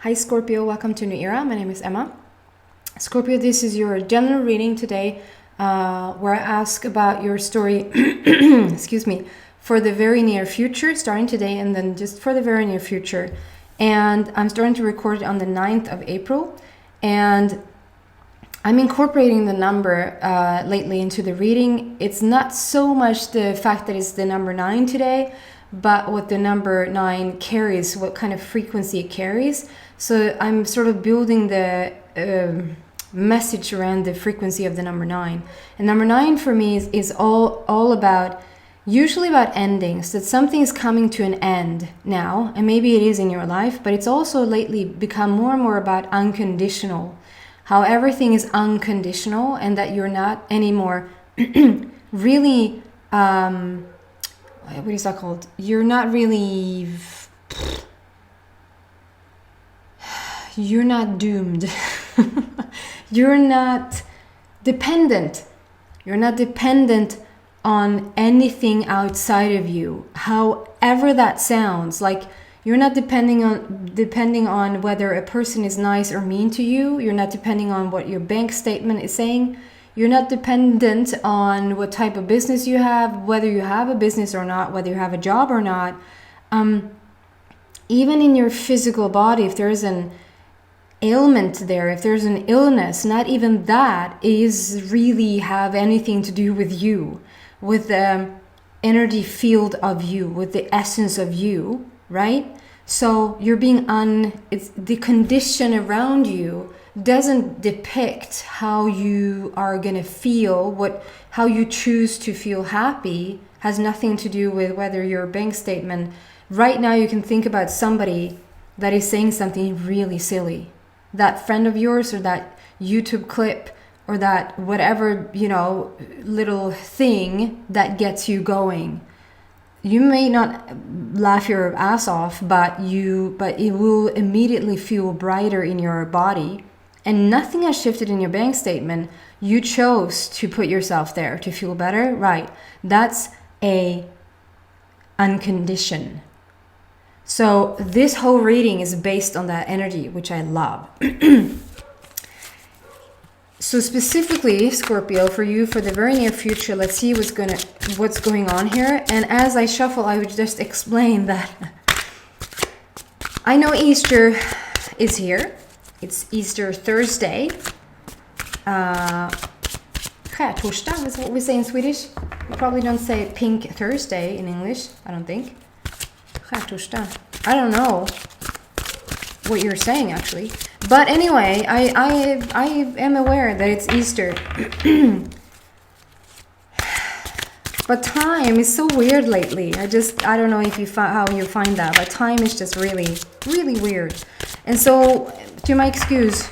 Hi Scorpio, welcome to New Era. My name is Emma. Scorpio, this is your general reading today, where I ask about your story, excuse me, for the very near future, starting today and then just for the very near future. And I'm starting to record it on the 9th of April. And I'm incorporating the number lately into the reading. It's not so much the fact that it's the number 9 today, but what the number 9 carries, what kind of frequency it carries. So I'm sort of building the message around the frequency of the number 9. And number 9 for me is all about, usually about endings, that something is coming to an end now, and maybe it is in your life, but it's also lately become more and more about unconditional, how everything is unconditional, and that you're not anymore really, what is that called? You're not really, you're not doomed. You're not dependent. You're not dependent on anything outside of you. However that sounds, like you're not depending on whether a person is nice or mean to you. You're not depending on what your bank statement is saying. You're not dependent on what type of business you have, whether you have a business or not, whether you have a job or not. Even in your physical body, if there's an ailment there, if there's an illness, not even that is really have anything to do with you, with the energy field of you, with the essence of you, right? So you're being it's the condition around you doesn't depict how you are going to feel, how you choose to feel happy, has nothing to do with whether your bank statement. Right now you can think about somebody that is saying something really silly. That friend of yours, or that YouTube clip, or that whatever, little thing that gets you going. You may not laugh your ass off, but it will immediately feel brighter in your body. And nothing has shifted in your bank statement. You chose to put yourself there to feel better, right? That's a unconditioned. So this whole reading is based on that energy, which I love. So specifically, Scorpio, for you, for the very near future, let's see what's going on here. And as I shuffle, I would just explain that I know Easter is here. It's Easter Thursday. Skärtorsdag is what we say in Swedish. We probably don't say Pink Thursday in English, I don't think. Skärtorsdag. I don't know what you're saying actually. But anyway, I am aware that it's Easter. But time is so weird lately. I don't know if how you find that, but time is just really, really weird. And so, to my excuse,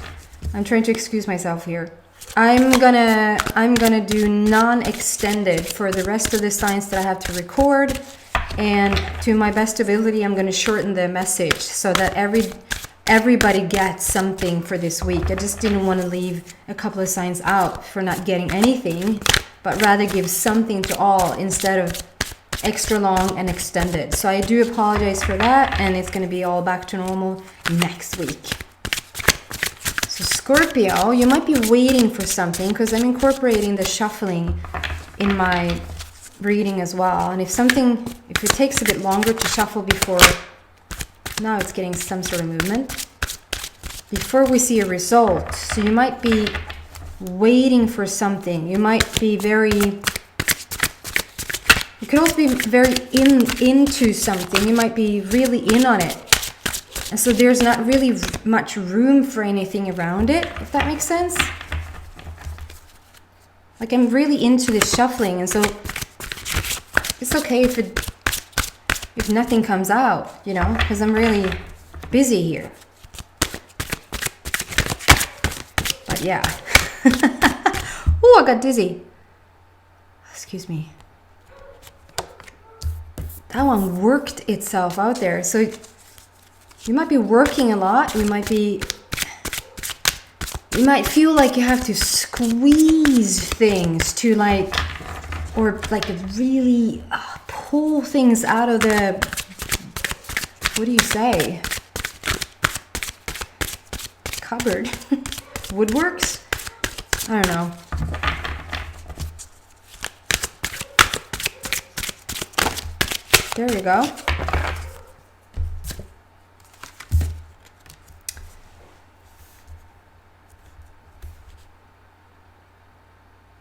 I'm trying to excuse myself here. I'm gonna do non-extended for the rest of the signs that I have to record. And to my best ability, I'm going to shorten the message so that everybody gets something for this week. I just didn't want to leave a couple of signs out for not getting anything, but rather give something to all instead of extra long and extended. So I do apologize for that, and it's going to be all back to normal next week. So Scorpio, you might be waiting for something because I'm incorporating the shuffling in my reading as well. And if it takes a bit longer to shuffle before, now it's getting some sort of movement, before we see a result. So you might be waiting for something. You might be you could also be very into something. You might be really in on it. And so there's not really much room for anything around it, if that makes sense. Like I'm really into this shuffling, and so it's okay if nothing comes out, because I'm really busy here. But yeah. Oh, I got dizzy. Excuse me. That one worked itself out there. So you might be working a lot. You might feel like you have to squeeze things to or really pull things out of the, what do you say? cupboard. Woodworks? I don't know. There you go.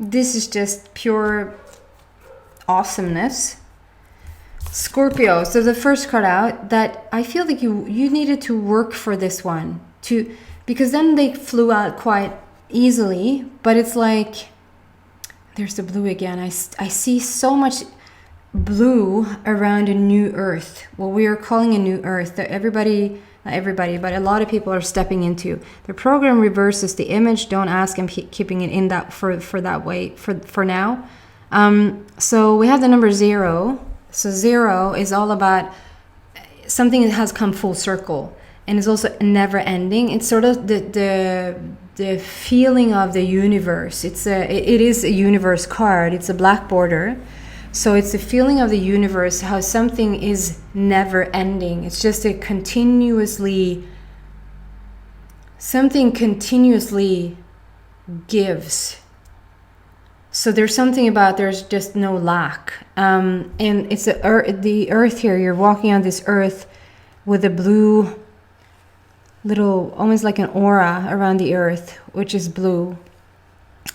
This is just pure awesomeness. Scorpio. So the first card out, that I feel like you needed to work for this one, because then they flew out quite easily, but it's like, there's the blue again. I see so much blue around a new earth, what we are calling a new earth, that not everybody, but a lot of people are stepping into. The program reverses the image. Don't ask. I'm keeping it in that for that way for now. So we have the number 0. So 0 is all about something that has come full circle, and it's also never ending. It's sort of the feeling of the universe. It is a universe card. It's a black border. So it's the feeling of the universe, how something is never ending. It's just something continuously gives. So there's something about, there's just no lack. And it's the earth here. You're walking on this earth with a blue little, almost like an aura around the earth, which is blue.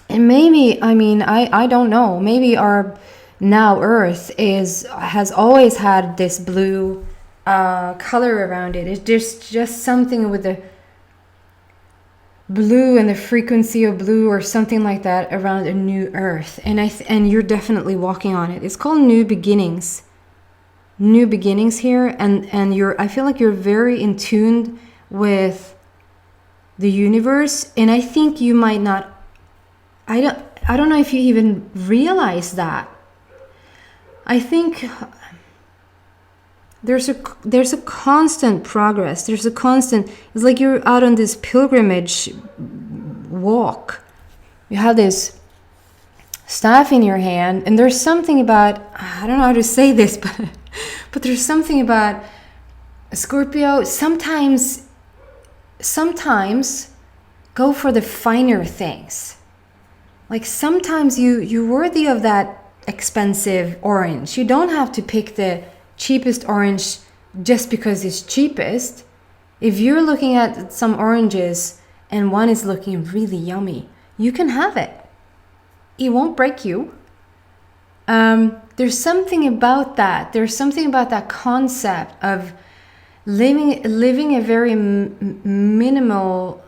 And maybe, I don't know, maybe our now earth has always had this blue color around it. It's just something with the blue and the frequency of blue or something like that around a new earth, and you're definitely walking on it. It's called new beginnings here, and I feel like you're very in tune with the universe, and I think you might not, I don't know if you even realize that. I think there's a constant progress. It's like you're out on this pilgrimage walk. You have this staff in your hand, and there's something about, I don't know how to say this, but there's something about Scorpio. Sometimes go for the finer things. Like sometimes you're worthy of that expensive orange. You don't have to pick the cheapest orange just because it's cheapest. If you're looking at some oranges and one is looking really yummy, you can have it. It won't break you. There's something about that. There's something about that concept of living a very minimal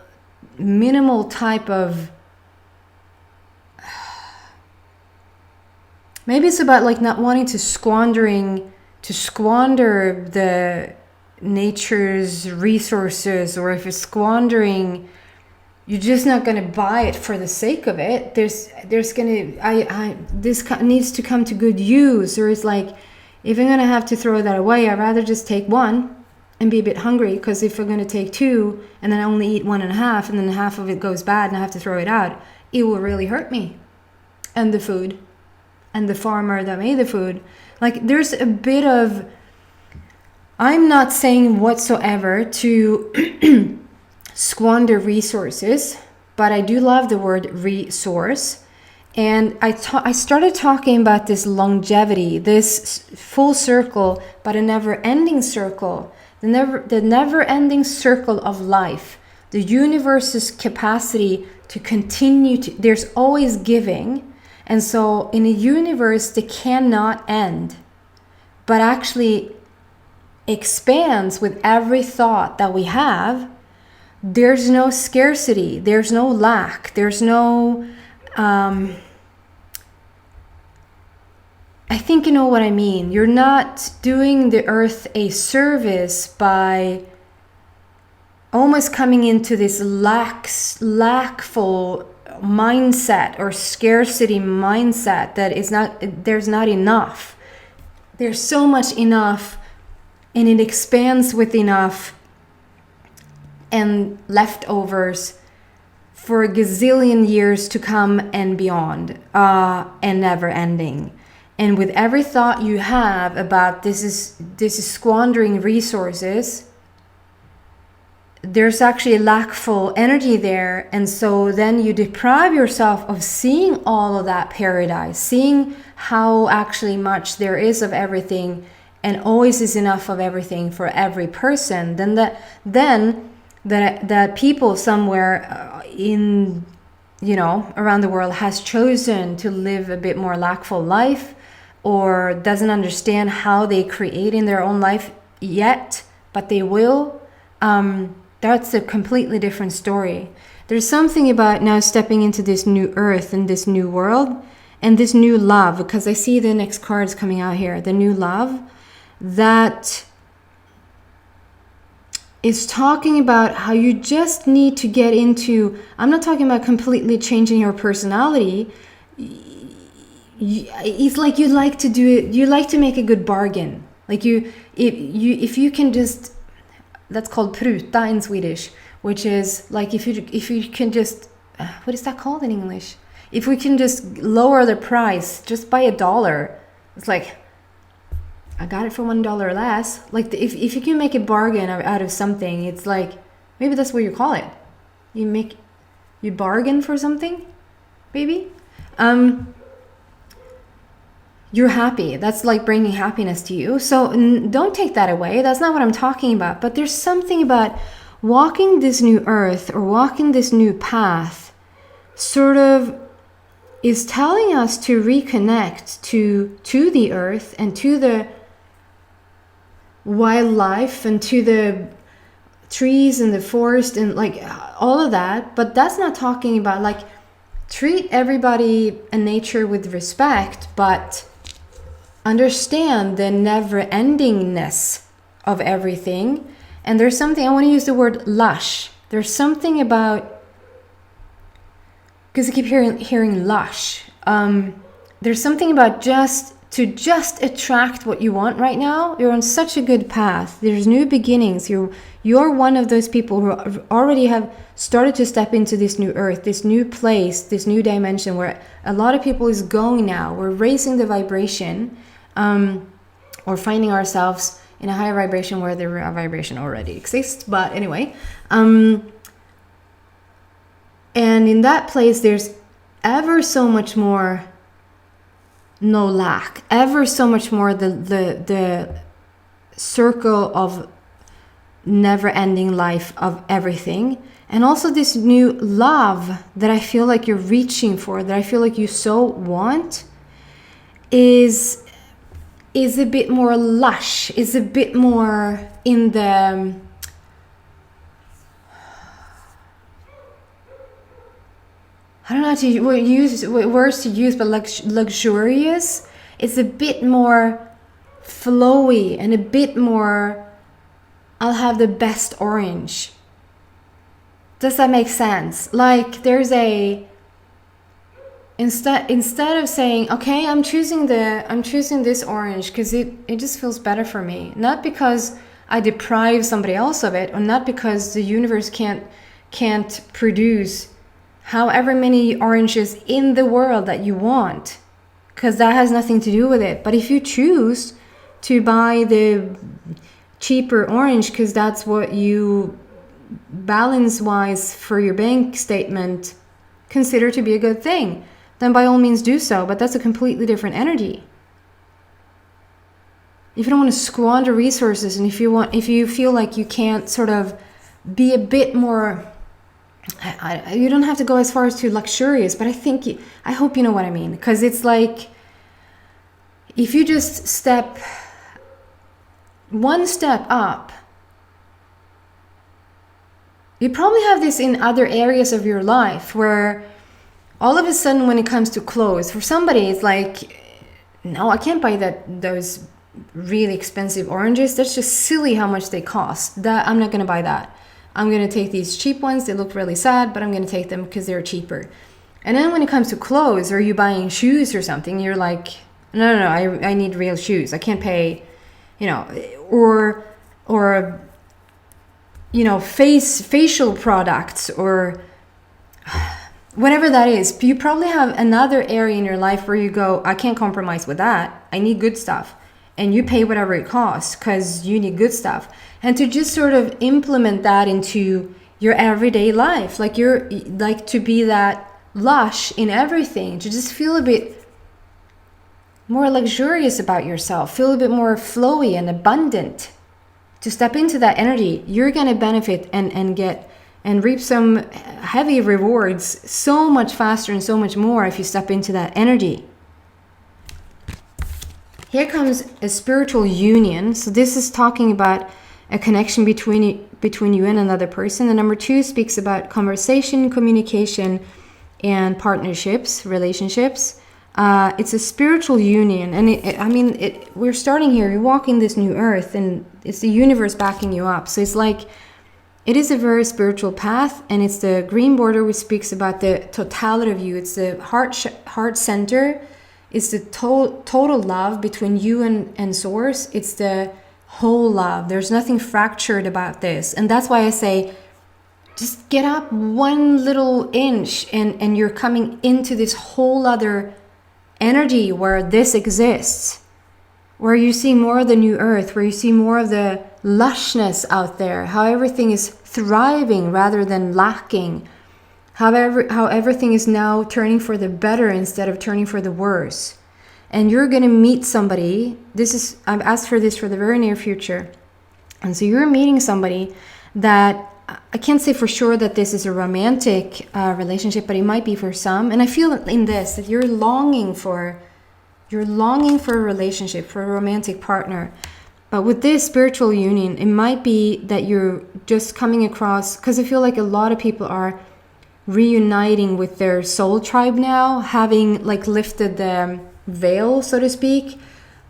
type of. Maybe it's about like not wanting to squander the nature's resources, or if it's squandering, you're just not going to buy it for the sake of it. This needs to come to good use, or it's like, if I'm going to have to throw that away, I'd rather just take one and be a bit hungry, because if I'm going to take 2 and then I only eat 1.5 and then half of it goes bad and I have to throw it out, it will really hurt me and the food and the farmer that made the food. Like there's a bit of, I'm not saying whatsoever to squander resources, but I do love the word resource. And I started talking about this longevity, this full circle, but a never-ending circle, the never-ending circle of life, the universe's capacity to continue to, there's always giving. And so in a universe that cannot end, but actually expands with every thought that we have, there's no scarcity, there's no lack, there's no, I think you know what I mean. You're not doing the earth a service by almost coming into this lackful mindset or scarcity mindset that there's not enough. There's so much enough, and it expands with enough and leftovers for a gazillion years to come and beyond, and never ending. And with every thought you have about this is squandering resources, there's actually a lackful energy there, and so then you deprive yourself of seeing all of that paradise, seeing how actually much there is of everything and always is enough of everything for every person. Then that people somewhere in, you know, around the world has chosen to live a bit more lackful life, or doesn't understand how they create in their own life yet, but they will. That's a completely different story. There's something about now stepping into this new earth and this new world and this new love, because I see the next cards coming out here, the new love, that is talking about how you just need to get into, I'm not talking about completely changing your personality. It's like you like to do it, you like to make a good bargain. Like if you can just, that's called pruta in Swedish, which is like if you can just, what is that called in English? If we can just lower the price just by $1, it's like, I got it for $1 less. Like if you can make a bargain out of something, it's like, maybe that's what you call it. You bargain for something, maybe. You're happy. That's like bringing happiness to you. So don't take that away. That's not what I'm talking about. But there's something about walking this new earth or walking this new path sort of is telling us to reconnect to the earth and to the wildlife and to the trees and the forest and like all of that. But that's not talking about like treat everybody and nature with respect, but understand the never-endingness of everything. And there's something, I want to use the word lush. There's something about, because I keep hearing lush. There's something about just attract what you want right now. You're on such a good path. There's new beginnings. You're one of those people who already have started to step into this new earth, this new place, this new dimension where a lot of people is going now. We're raising the vibration, or finding ourselves in a higher vibration where the vibration already exists. But anyway, and in that place, there's ever so much more no lack, ever so much more the circle of never-ending life of everything. And also this new love that I feel like you're reaching for, that I feel like you so want, is a bit more lush, is a bit more in the I don't know how to use words to use, but luxurious. It's a bit more flowy and a bit more, I'll have the best orange. Does that make sense? Like there's a, instead of saying, okay, I'm choosing this orange because it just feels better for me. Not because I deprive somebody else of it, or not because the universe can't produce however many oranges in the world that you want, because that has nothing to do with it. But if you choose to buy the cheaper orange because that's what you balance wise for your bank statement consider to be a good thing, then by all means do so. But that's a completely different energy. If you don't want to squander resources, and if you feel like you can't sort of be a bit more, you don't have to go as far as to luxurious, but I hope you know what I mean. Because it's like, if you just step one step up, you probably have this in other areas of your life where all of a sudden when it comes to clothes, for somebody it's like, no, I can't buy those really expensive oranges. That's just silly how much they cost. That I'm not going to buy that. I'm going to take these cheap ones. They look really sad, but I'm going to take them because they're cheaper. And then when it comes to clothes, or you buying shoes or something, you're like, no, I need real shoes. I can't pay, or facial products or whatever that is. You probably have another area in your life where you go, I can't compromise with that. I need good stuff. and you pay whatever it costs because you need good stuff. And to just sort of implement that into your everyday life, like to be that lush in everything, to just feel a bit more luxurious about yourself, feel a bit more flowy and abundant, to step into that energy. You're going to benefit and get and reap some heavy rewards so much faster and so much more if you step into that energy. Here comes a spiritual union. So this is talking about a connection between you and another person. The number 2 speaks about conversation, communication, and partnerships, relationships. It's a spiritual union, and we're starting here. You're walking this new earth, and it's the universe backing you up. So it's like, it is a very spiritual path, and it's the green border which speaks about the totality of you. It's the heart center. It's the total love between you and source. It's the whole love. There's nothing fractured about this. And that's why I say, just get up one little inch and you're coming into this whole other energy where this exists, where you see more of the new earth, where you see more of the lushness out there, how everything is thriving rather than lacking, how everything is now turning for the better instead of turning for the worse. And you're going to meet somebody. I've asked for this for the very near future. And so you're meeting somebody that, I can't say for sure that this is a romantic relationship, but it might be for some. And I feel in this that you're longing for a relationship, for a romantic partner. But with this spiritual union, it might be that you're just coming across, because I feel like a lot of people are reuniting with their soul tribe now, having like lifted the veil, so to speak,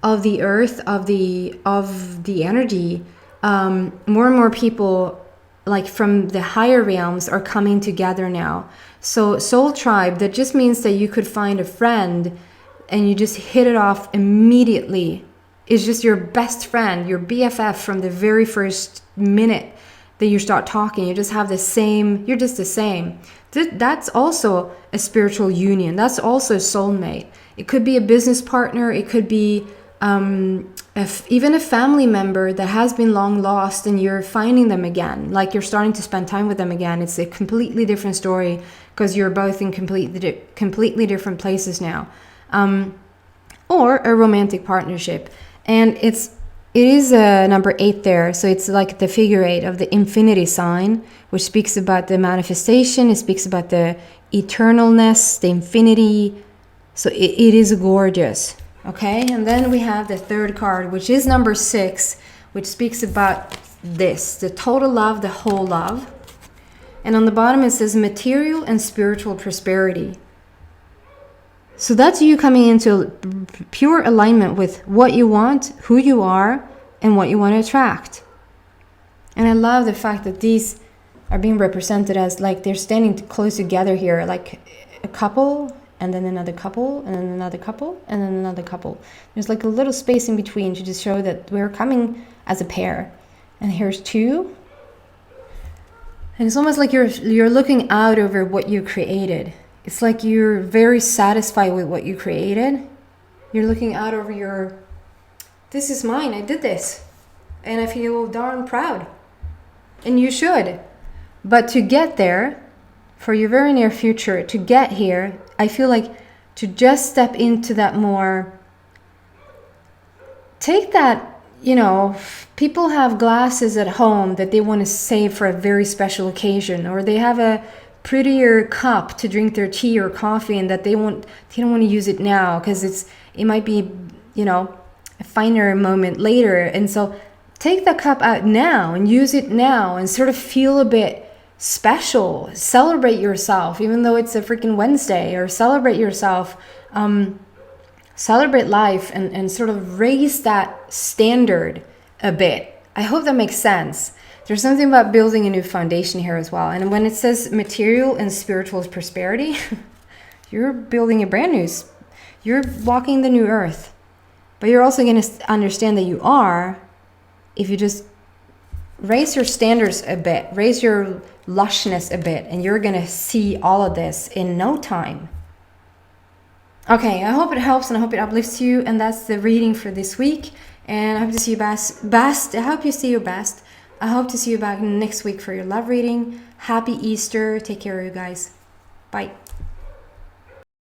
of the earth, of the energy. More and more people, like from the higher realms, are coming together now. So soul tribe, that just means that you could find a friend and you just hit it off immediately. It's just your best friend, your BFF from the very first minute that you start talking. You just have you're just the same. That's also a spiritual union. That's also a soulmate. It could be a business partner. It could be even a family member that has been long lost and you're finding them again. Like you're starting to spend time with them again. It's a completely different story because you're both in completely different places now. Or a romantic partnership. And it is number 8 there. So it's like the figure 8 of the infinity sign, which speaks about the manifestation. It speaks about the eternalness, the infinity. So it is gorgeous. Okay. And then we have the 3rd card, which is number 6, which speaks about this, the total love, the whole love. And on the bottom, it says material and spiritual prosperity. So that's you coming into pure alignment with what you want, who you are, and what you want to attract. And I love the fact that these are being represented as like they're standing close together here, like a couple, and then another couple, and then another couple, and then another couple. There's like a little space in between to just show that we're coming as a pair. And here's 2. And it's almost like you're looking out over what you created. It's like you're very satisfied with what you created. You're looking out over this is mine, I did this. And I feel darn proud. And you should. But to get there, for your very near future, to get here, I feel like to just step into that more, take that, people have glasses at home that they want to save for a very special occasion, or they have a prettier cup to drink their tea or coffee and that they don't want to use it now because it might be, a finer moment later. And so take the cup out now and use it now and sort of feel a bit special. Celebrate yourself, even though it's a freaking Wednesday, or celebrate yourself, celebrate life and sort of raise that standard a bit. I hope that makes sense. There's something about building a new foundation here as well. And when it says material and spiritual prosperity, you're building a brand new, you're walking the new earth. But you're also going to understand that you are, if you just raise your standards a bit, raise your lushness a bit, and you're going to see all of this in no time. Okay, I hope it helps and I hope it uplifts you. And that's the reading for this week. And I hope to see you best. I hope you see your best. I hope to see you back next week for your love reading. Happy Easter. Take care of you guys. Bye.